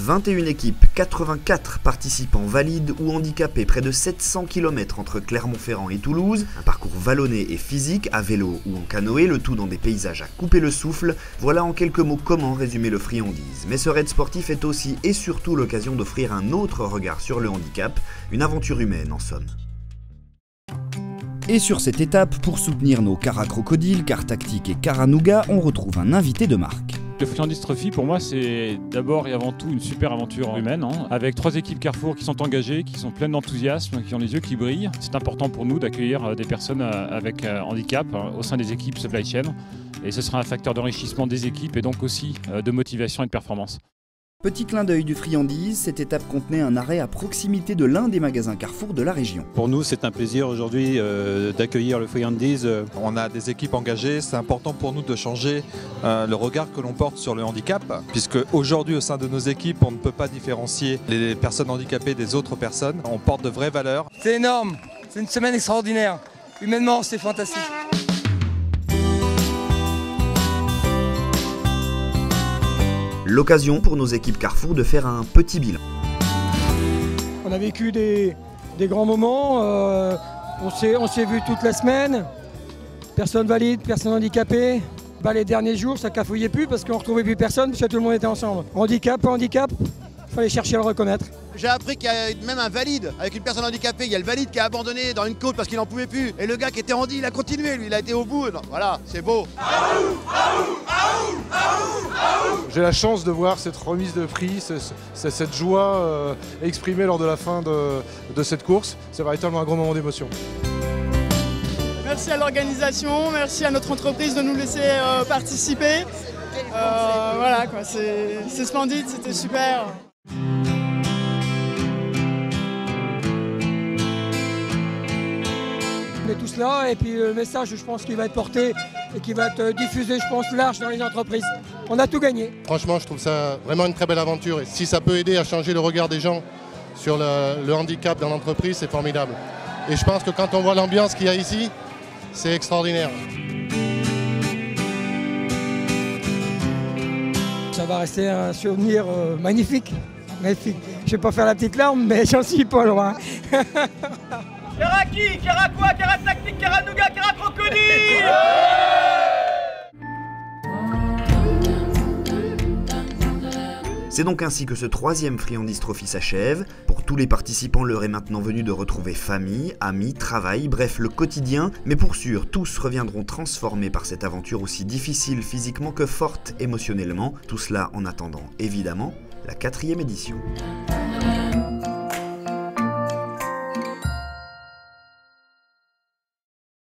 21 équipes, 84 participants valides ou handicapés, près de 700 km entre Clermont-Ferrand et Toulouse, un parcours vallonné et physique, à vélo ou en canoë, le tout dans des paysages à couper le souffle. Voilà en quelques mots comment résumer le Friandises. Mais ce raid sportif est aussi et surtout l'occasion d'offrir un autre regard sur le handicap, une aventure humaine en somme. Et sur cette étape, pour soutenir nos Cara-Crocodiles, Car Tactique et Cara-Nougat, on retrouve un invité de marque. Le Friandises Trophy, pour moi, c'est d'abord et avant tout une super aventure humaine, avec 3 équipes Carrefour qui sont engagées, qui sont pleines d'enthousiasme, qui ont les yeux qui brillent. C'est important pour nous d'accueillir des personnes avec handicap au sein des équipes supply chain. Et ce sera un facteur d'enrichissement des équipes et donc aussi de motivation et de performance. Petit clin d'œil du Friandises, cette étape contenait un arrêt à proximité de l'un des magasins Carrefour de la région. Pour nous, c'est un plaisir aujourd'hui d'accueillir le Friandises. On a des équipes engagées, c'est important pour nous de changer le regard que l'on porte sur le handicap, puisque aujourd'hui au sein de nos équipes, on ne peut pas différencier les personnes handicapées des autres personnes. On porte de vraies valeurs. C'est énorme, c'est une semaine extraordinaire. Humainement, c'est fantastique. L'occasion pour nos équipes Carrefour de faire un petit bilan. On a vécu des grands moments, on s'est vu toute la semaine, personnes valides, personnes handicapées. Les derniers jours, ça cafouillait plus parce qu'on ne retrouvait plus personne, parce que tout le monde était ensemble. Handicap, pas handicap, il fallait chercher à le reconnaître. J'ai appris qu'il y a même un valide avec une personne handicapée. Il y a le valide qui a abandonné dans une côte parce qu'il n'en pouvait plus. Et le gars qui était handi, il a continué, lui, il a été au bout. Non, voilà, c'est beau. J'ai la chance de voir cette remise de prix, cette joie exprimée lors de la fin de cette course. C'est véritablement un grand moment d'émotion. Merci à l'organisation, merci à notre entreprise de nous laisser participer. Voilà, quoi, c'est splendide, c'était super. On est tous là et puis le message, je pense qu'il va être porté et qui va être diffusé, je pense, large dans les entreprises. On a tout gagné. Franchement, je trouve ça vraiment une très belle aventure. Et si ça peut aider à changer le regard des gens sur le handicap dans l'entreprise, c'est formidable. Et je pense que quand on voit l'ambiance qu'il y a ici, c'est extraordinaire. Ça va rester un souvenir magnifique. Magnifique. Je ne vais pas faire la petite larme, mais j'en suis pas loin. Cara qui? Cara quoi? Cara Tactique, Cara-Nougat, Cara-Crocodile! C'est donc ainsi que ce 3e Friandises Trophy s'achève. Pour tous les participants, l'heure est maintenant venue de retrouver famille, amis, travail, bref le quotidien. Mais pour sûr, tous reviendront transformés par cette aventure aussi difficile physiquement que forte émotionnellement. Tout cela en attendant, évidemment, la 4e édition.